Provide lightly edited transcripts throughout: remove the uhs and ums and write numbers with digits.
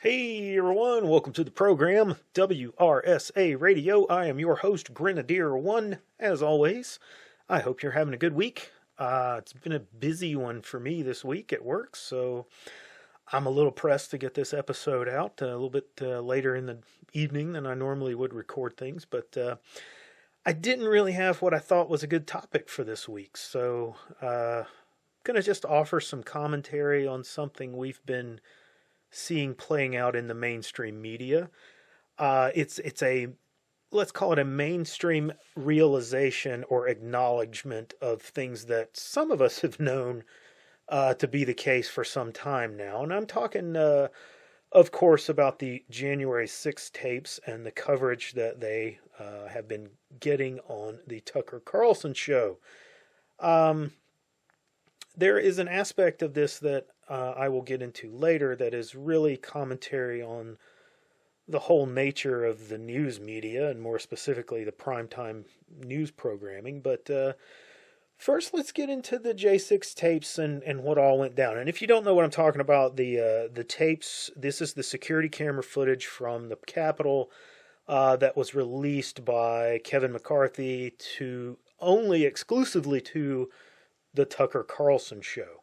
Hey everyone, welcome to the program, WRSA Radio. I am your host, Grenadier One. As always, I hope you're having a good week. It's been a busy one for me this week at work, so I'm a little pressed to get this episode out a little bit later in the evening than I normally would record things, but I didn't really have what I thought was a good topic for this week, so going to just offer some commentary on something we've been seeing playing out in the mainstream media. It's a, let's call it a mainstream realization or acknowledgement of things that some of us have known to be the case for some time now. And I'm talking, of course, about the January 6th tapes and the coverage that they have been getting on the Tucker Carlson show. There is an aspect of this that I will get into later that is really commentary on the whole nature of the news media and more specifically the primetime news programming. But first, let's get into the J6 tapes and what all went down. And if you don't know what I'm talking about, the tapes, this is the security camera footage from the Capitol that was released by Kevin McCarthy to only exclusively to the Tucker Carlson show.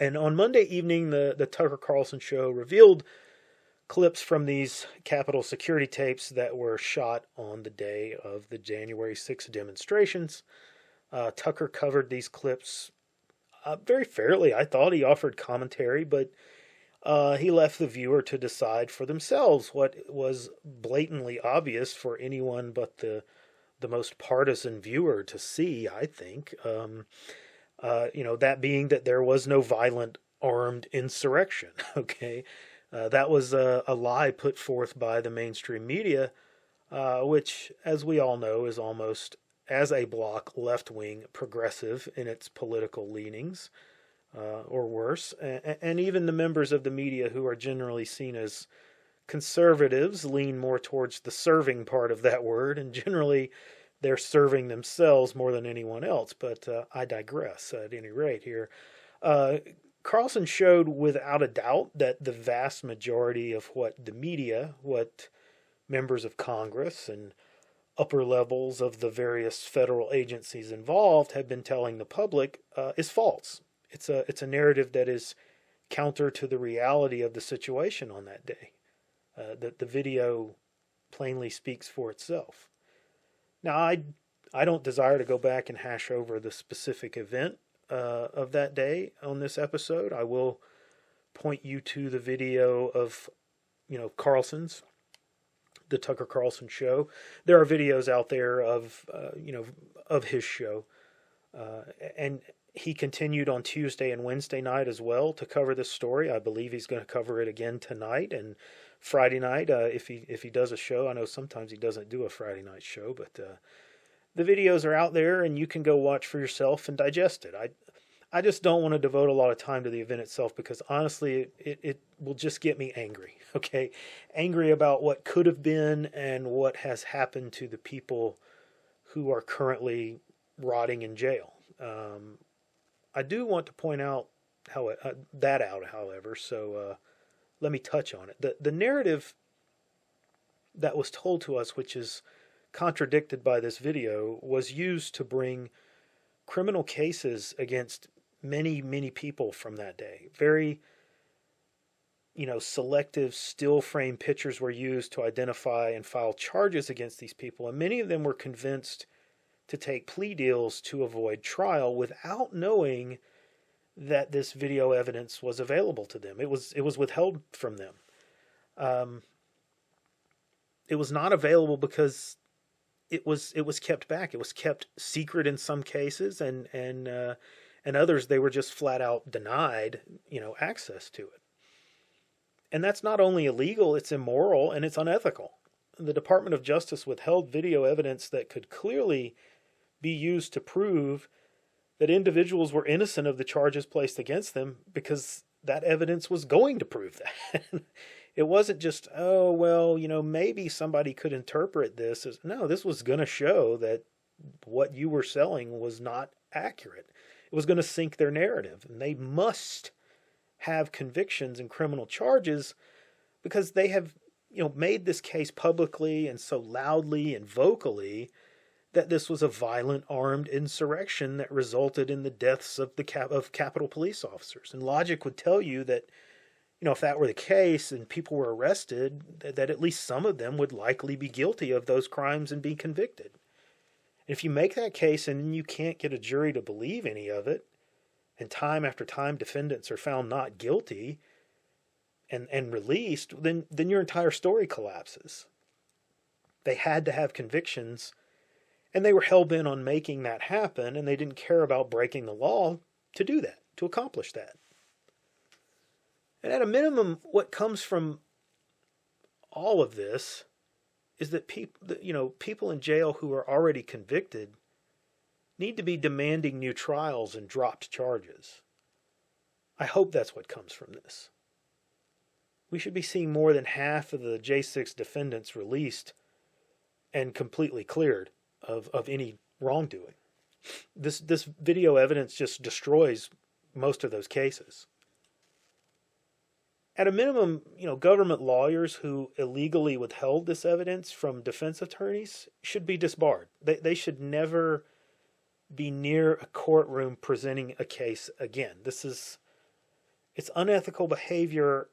And on Monday evening, the Tucker Carlson show revealed clips from these Capitol security tapes that were shot on the day of the January 6th demonstrations. Tucker covered these clips very fairly. I thought he offered commentary, but he left the viewer to decide for themselves what was blatantly obvious for anyone but the most partisan viewer to see, I think. That being that there was no violent armed insurrection. Okay. That was a lie put forth by the mainstream media, which, as we all know, is almost as a block left-wing progressive in its political leanings, or worse. And even the members of the media who are generally seen as conservatives lean more towards the serving part of that word, and generally they're serving themselves more than anyone else. But I digress at any rate here. Carlson showed without a doubt that the vast majority of what the media, what members of Congress and upper levels of the various federal agencies involved have been telling the public is false. It's a narrative that is counter to the reality of the situation on that day. That the video plainly speaks for itself. Now, I don't desire to go back and hash over the specific event of that day on this episode. I will point you to the video of, Carlson's, the Tucker Carlson show. There are videos out there of, of his show. And he continued on Tuesday and Wednesday night as well to cover this story. I believe he's going to cover it again tonight and Friday night, if he does a show. I know sometimes he doesn't do a Friday night show, but the videos are out there and you can go watch for yourself and digest it. I just don't want to devote a lot of time to the event itself because honestly, it will just get me angry. Okay, angry about what could have been and what has happened to the people who are currently rotting in jail. I do want to point out however. So. Let me touch on it. The narrative that was told to us, which is contradicted by this video, was used to bring criminal cases against many, many people from that day. Very, selective still frame pictures were used to identify and file charges against these people. And many of them were convinced to take plea deals to avoid trial without knowing that this video evidence was available to them. It was withheld from them. It was not available because it was kept back. It was kept secret in some cases, and others they were just flat out denied, access to it. And that's not only illegal, it's immoral and it's unethical. The Department of Justice withheld video evidence that could clearly be used to prove that individuals were innocent of the charges placed against them because that evidence was going to prove that. It wasn't just, maybe somebody could interpret this as, no, this was going to show that what you were selling was not accurate. It was going to sink their narrative, and they must have convictions and criminal charges because they have, made this case publicly and so loudly and vocally that this was a violent armed insurrection that resulted in the deaths of of Capitol police officers. And logic would tell you that, if that were the case and people were arrested, that at least some of them would likely be guilty of those crimes and be convicted. And if you make that case and you can't get a jury to believe any of it, and time after time defendants are found not guilty and released, then your entire story collapses. They had to have convictions, and they were hell-bent on making that happen, and they didn't care about breaking the law to do that, to accomplish that. And at a minimum, what comes from all of this is that people in jail who are already convicted need to be demanding new trials and dropped charges. I hope that's what comes from this. We should be seeing more than half of the J6 defendants released and completely cleared of any wrongdoing. This video evidence just destroys most of those cases. At a minimum, government lawyers who illegally withheld this evidence from defense attorneys should be disbarred. They should never be near a courtroom presenting a case again. It's unethical behavior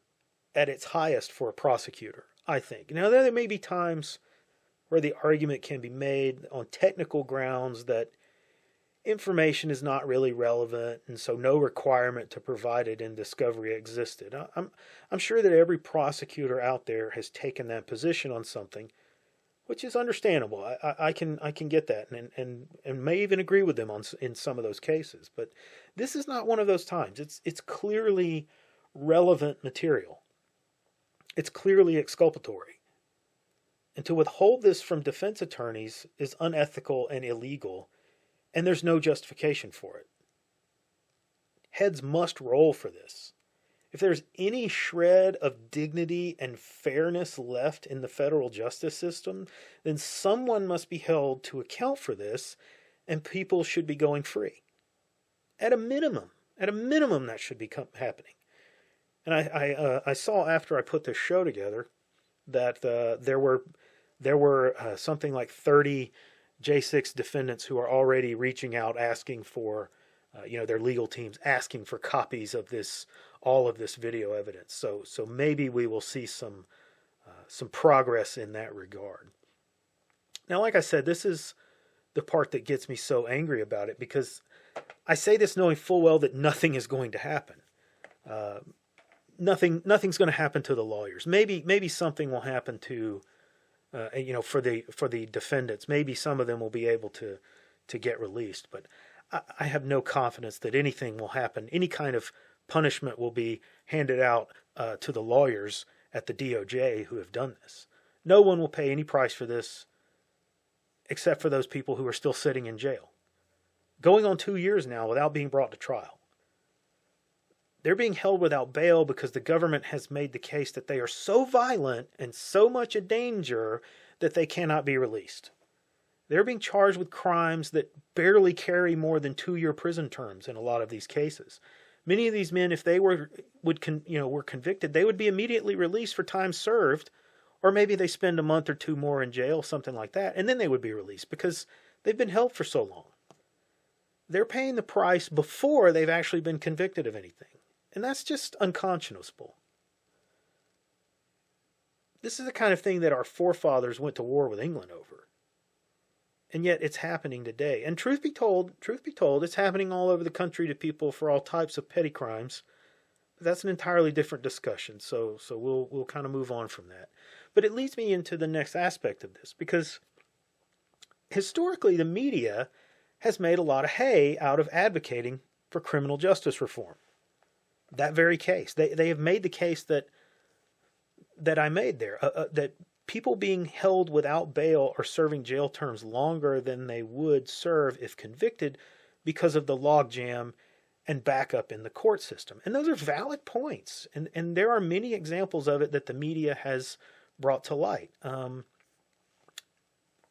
at its highest for a prosecutor, I think. Now, there may be times where the argument can be made on technical grounds that information is not really relevant, and so no requirement to provide it in discovery existed. I'm sure that every prosecutor out there has taken that position on something, which is understandable. I can get that, and may even agree with them in some of those cases. But this is not one of those times. It's clearly relevant material. It's clearly exculpatory. And to withhold this from defense attorneys is unethical and illegal, and there's no justification for it. Heads must roll for this. If there's any shred of dignity and fairness left in the federal justice system, then someone must be held to account for this, and people should be going free. At a minimum, that should be happening. And I saw after I put this show together that there were something like 30 J6 defendants who are already reaching out asking for, their legal teams asking for copies of all of this video evidence. So maybe we will see some progress in that regard. Now, like I said, this is the part that gets me so angry about it, because I say this knowing full well that nothing is going to happen. Nothing's going to happen to the lawyers. Maybe something will happen to, for the defendants. Maybe some of them will be able to get released. But I have no confidence that anything will happen. Any kind of punishment will be handed out to the lawyers at the DOJ who have done this. No one will pay any price for this, except for those people who are still sitting in jail, going on 2 years now without being brought to trial. They're being held without bail because the government has made the case that they are so violent and so much a danger that they cannot be released. They're being charged with crimes that barely carry more than 2-year prison terms in a lot of these cases. Many of these men, if they were convicted, they would be immediately released for time served, or maybe they spend a month or two more in jail, something like that, and then they would be released because they've been held for so long. They're paying the price before they've actually been convicted of anything. And that's just unconscionable. This is the kind of thing that our forefathers went to war with England over. And yet it's happening today. And truth be told, it's happening all over the country to people for all types of petty crimes. But that's an entirely different discussion. So we'll kind of move on from that. But it leads me into the next aspect of this, because historically the media has made a lot of hay out of advocating for criminal justice reform. That very case. They have made the case that I made there, that people being held without bail are serving jail terms longer than they would serve if convicted because of the logjam and backup in the court system. And those are valid points. And there are many examples of it that the media has brought to light.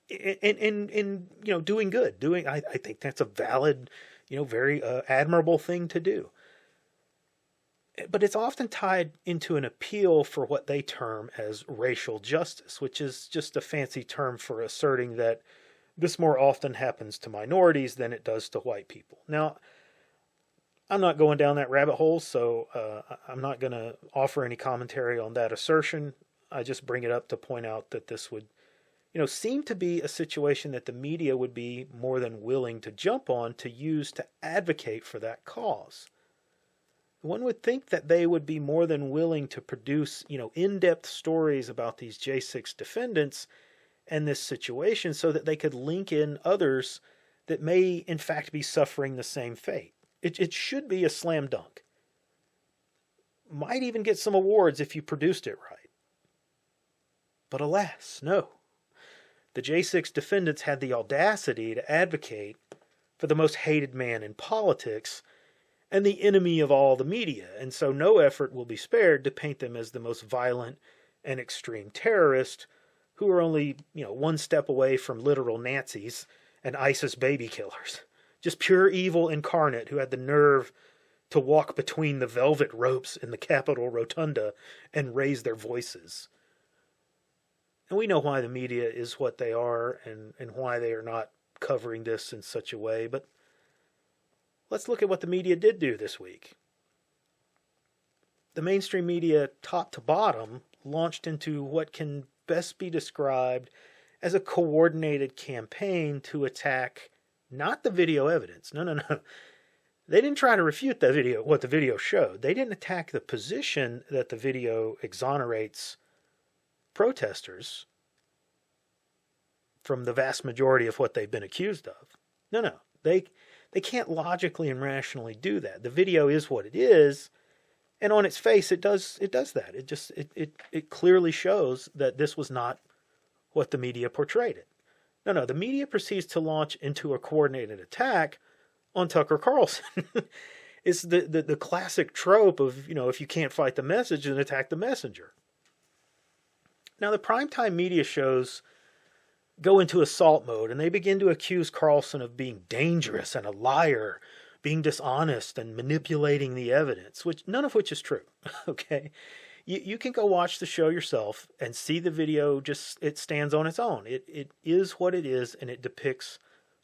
In doing good. I think that's a valid, very admirable thing to do. But it's often tied into an appeal for what they term as racial justice, which is just a fancy term for asserting that this more often happens to minorities than it does to white people. Now, I'm not going down that rabbit hole, so I'm not going to offer any commentary on that assertion. I just bring it up to point out that this would, seem to be a situation that the media would be more than willing to jump on to use to advocate for that cause. One would think that they would be more than willing to produce, in-depth stories about these J6 defendants and this situation so that they could link in others that may in fact be suffering the same fate. It should be a slam dunk. Might even get some awards if you produced it right. But alas, no. The J6 defendants had the audacity to advocate for the most hated man in politics and the enemy of all the media, and so no effort will be spared to paint them as the most violent and extreme terrorist who are only, one step away from literal Nazis and ISIS baby killers. Just pure evil incarnate who had the nerve to walk between the velvet ropes in the Capitol Rotunda and raise their voices. And we know why the media is what they are and why they are not covering this in such a way, but let's look at what the media did do this week. The mainstream media, top to bottom, launched into what can best be described as a coordinated campaign to attack not the video evidence. No. They didn't try to refute what the video showed. They didn't attack the position that the video exonerates protesters from the vast majority of what they've been accused of. No. They can't logically and rationally do that. The video is what it is, and on its face it does that. It clearly shows that this was not what the media portrayed it. No, the media proceeds to launch into a coordinated attack on Tucker Carlson. It's the classic trope of, if you can't fight the message, then attack the messenger. Now, the primetime media shows go into assault mode, and they begin to accuse Carlson of being dangerous and a liar, being dishonest and manipulating the evidence, none of which is true, okay? You can go watch the show yourself and see the video. It stands on its own. It is what it is, and it depicts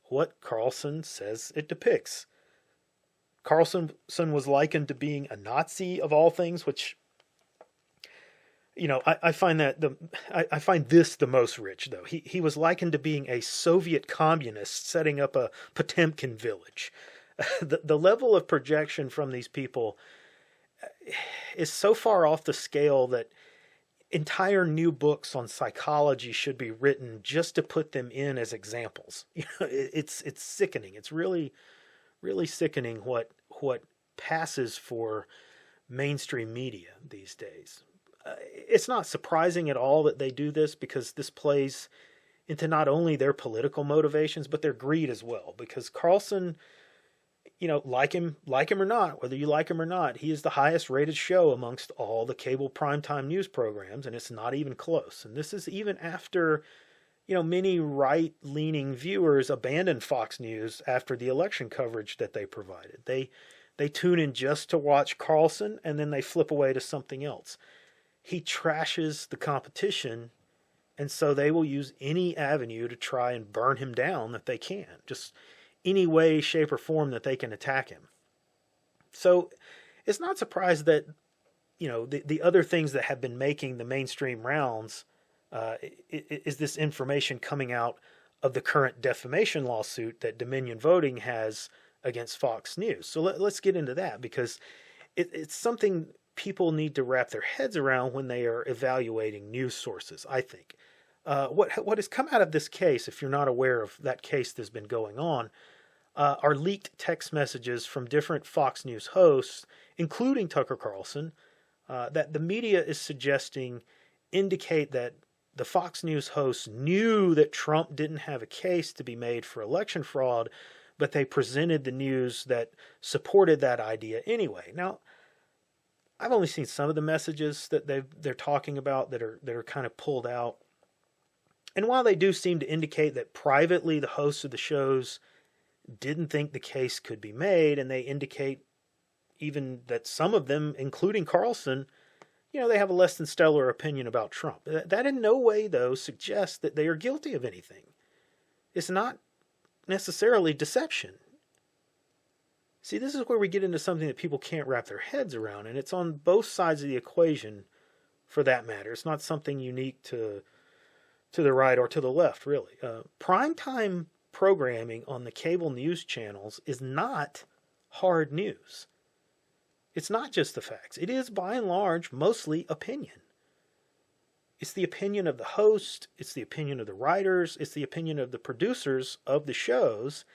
what Carlson says it depicts. Carlson was likened to being a Nazi of all things, which, I find I find this the most rich, though. He was likened to being a Soviet communist setting up a Potemkin village. The level of projection from these people is so far off the scale that entire new books on psychology should be written just to put them in as examples. It's sickening. It's really, really sickening what passes for mainstream media these days. It's not surprising at all that they do this, because this plays into not only their political motivations but their greed as well. Because Carlson, like him or not, whether you like him or not, he is the highest rated show amongst all the cable primetime news programs, and it's not even close. And this is even after, many right-leaning viewers abandoned Fox News after the election coverage that they provided. They tune in just to watch Carlson, and then they flip away to something else. He trashes the competition, and so they will use any avenue to try and burn him down that they can. Just any way, shape, or form that they can attack him. So it's not surprised that, the other things that have been making the mainstream rounds is this information coming out of the current defamation lawsuit that Dominion Voting has against Fox News. So let's get into that, because it's something people need to wrap their heads around when they are evaluating news sources, I think. What has come out of this case, if you're not aware of that case that's been going on, are leaked text messages from different Fox News hosts, including Tucker Carlson, that the media is suggesting indicate that the Fox News hosts knew that Trump didn't have a case to be made for election fraud, but they presented the news that supported that idea anyway. Now, I've only seen some of the messages that they're talking about that are kind of pulled out. And while they do seem to indicate that privately the hosts of the shows didn't think the case could be made, and they indicate, even that some of them, including Carlson, they have a less than stellar opinion about Trump. That in no way, though, suggests that they are guilty of anything. It's not necessarily deception. See, this is where we get into something that people can't wrap their heads around, and it's on both sides of the equation for that matter. It's not something unique to the right or to the left, really. Primetime programming on the cable news channels is not hard news. It's not just the facts. It is, by and large, mostly opinion. It's the opinion of the host, it's the opinion of the writers, it's the opinion of the producers of the shows,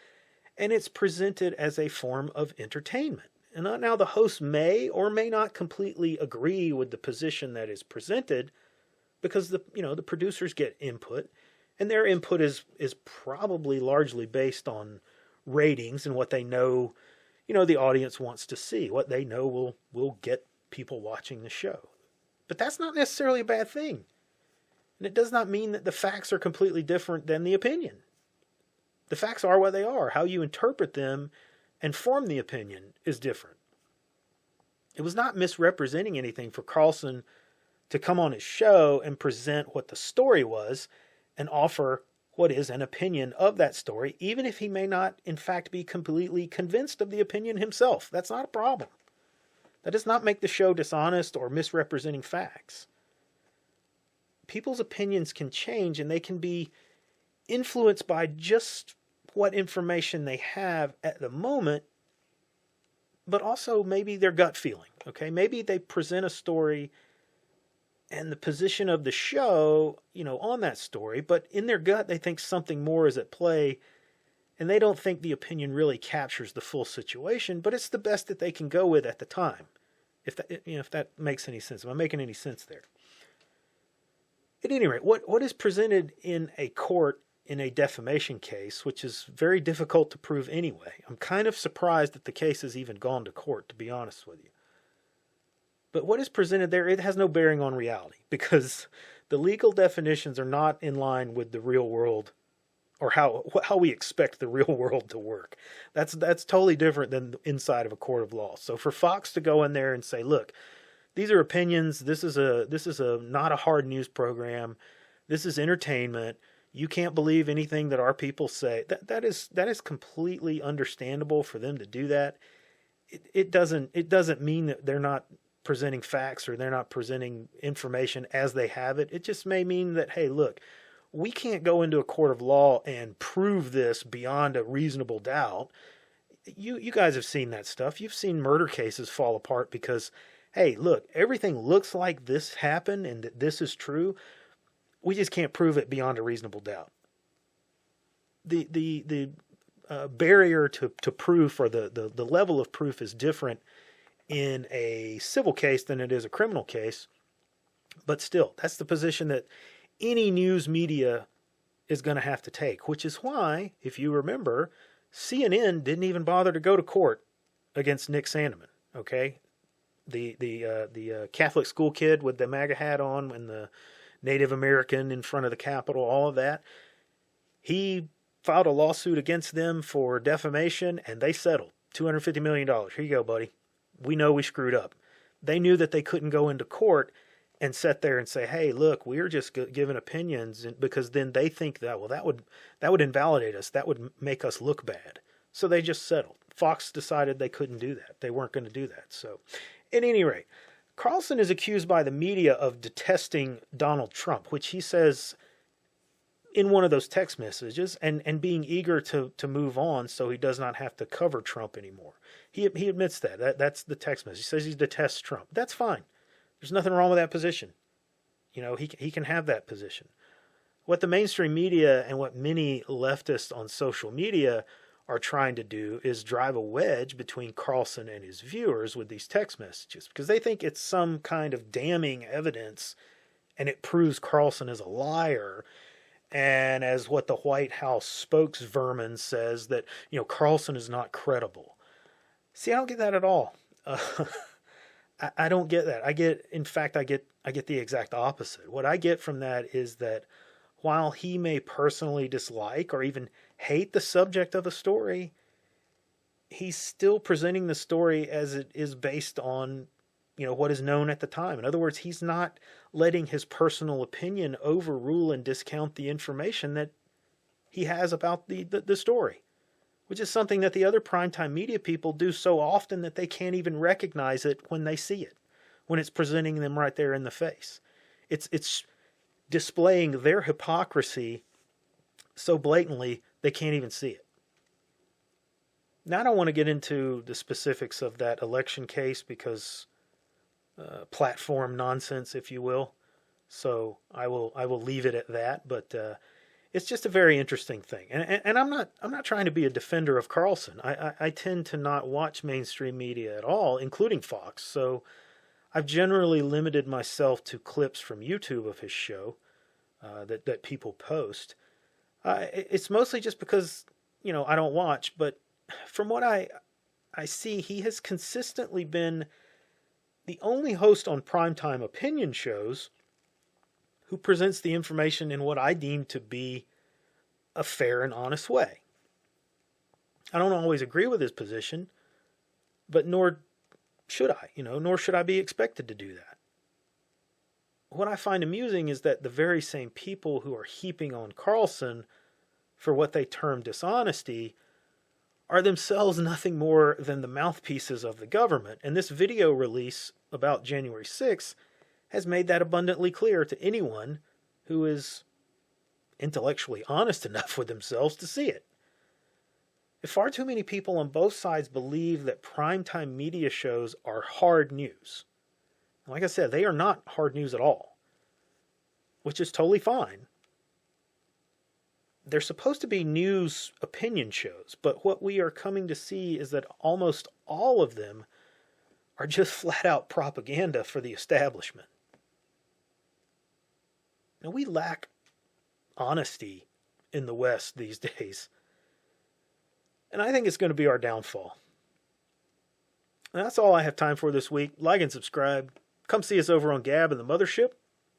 and it's presented as a form of entertainment. And now the host may or may not completely agree with the position that is presented, because the producers get input, and their input is probably largely based on ratings and what they know, the audience wants to see. What they know will get people watching the show. But that's not necessarily a bad thing. And it does not mean that the facts are completely different than the opinion. The facts are what they are. How you interpret them and form the opinion is different. It was not misrepresenting anything for Carlson to come on his show and present what the story was and offer what is an opinion of that story, even if he may not, in fact, be completely convinced of the opinion himself. That's not a problem. That does not make the show dishonest or misrepresenting facts. People's opinions can change, and they can be influenced by just what information they have at the moment, but also maybe their gut feeling. Okay, maybe they present a story and the position of the show, on that story, but in their gut they think something more is at play, and they don't think the opinion really captures the full situation, but it's the best that they can go with at the time. If that makes any sense. Am I making any sense there? At any rate, what is presented in a court in a defamation case, which is very difficult to prove anyway. I'm kind of surprised that the case has even gone to court, to be honest with you. But what is presented there, it has no bearing on reality, because the legal definitions are not in line with the real world, or how we expect the real world to work. That's totally different than inside of a court of law. So for Fox to go in there and say, look, these are opinions, this is a not a hard news program, this is entertainment, you can't believe anything that our people say, that is completely understandable for them to do that. It doesn't mean that they're not presenting facts or they're not presenting information as they have it. It just may mean that, hey, look, we can't go into a court of law and prove this beyond a reasonable doubt. You guys have seen that stuff. You've seen murder cases fall apart because, hey, look, everything looks like this happened and that this is true. We just can't prove it beyond a reasonable doubt. The barrier to proof, or the level of proof, is different in a civil case than it is a criminal case. But still, that's the position that any news media is going to have to take, which is why, if you remember, CNN didn't even bother to go to court against Nick Sandeman. Okay, the Catholic school kid with the MAGA hat on and the Native American in front of the Capitol, all of that. He filed a lawsuit against them for defamation, and they settled $250 million. Here you go, buddy. We know we screwed up. They knew that they couldn't go into court and sit there and say, hey, look, we're just giving opinions, because then they think that, well, that would invalidate us. That would make us look bad. So they just settled. Fox decided they couldn't do that. They weren't going to do that. So at any rate, Carlson is accused by the media of detesting Donald Trump, which he says in one of those text messages, and being eager to move on so he does not have to cover Trump anymore. He admits that. That's the text message. He says he detests Trump. That's fine. There's nothing wrong with that position. He can have that position. What the mainstream media and what many leftists on social media are trying to do is drive a wedge between Carlson and his viewers with these text messages, because they think it's some kind of damning evidence and it proves Carlson is a liar. And as what the White House spokesvermin says, that, Carlson is not credible. See, I don't get that at all. I don't get that. I get the exact opposite. What I get from that is that while he may personally dislike or even hate the subject of a story, he's still presenting the story as it is based on, what is known at the time. In other words, he's not letting his personal opinion overrule and discount the information that he has about the story, which is something that the other primetime media people do so often that they can't even recognize it when they see it, when it's presenting them right there in the face. It's displaying their hypocrisy so blatantly they can't even see it. Now, I don't want to get into the specifics of that election case because platform nonsense, if you will. So I will leave it at that. But it's just a very interesting thing, and I'm not trying to be a defender of Carlson. I tend to not watch mainstream media at all, including Fox. So I've generally limited myself to clips from YouTube of his show that people post. It's mostly just because I don't watch, but from what I see, he has consistently been the only host on primetime opinion shows who presents the information in what I deem to be a fair and honest way. I don't always agree with his position, but nor should I, nor should I be expected to do that. What I find amusing is that the very same people who are heaping on Carlson for what they term dishonesty are themselves nothing more than the mouthpieces of the government. And this video release about January 6th has made that abundantly clear to anyone who is intellectually honest enough with themselves to see it. If far too many people on both sides believe that primetime media shows are hard news, like I said, they are not hard news at all, which is totally fine. They're supposed to be news opinion shows, but what we are coming to see is that almost all of them are just flat out propaganda for the establishment. Now, we lack honesty in the West these days, and I think it's going to be our downfall. And that's all I have time for this week. Like and subscribe. Come see us over on Gab and the Mothership,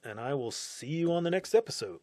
and I will see you on the next episode.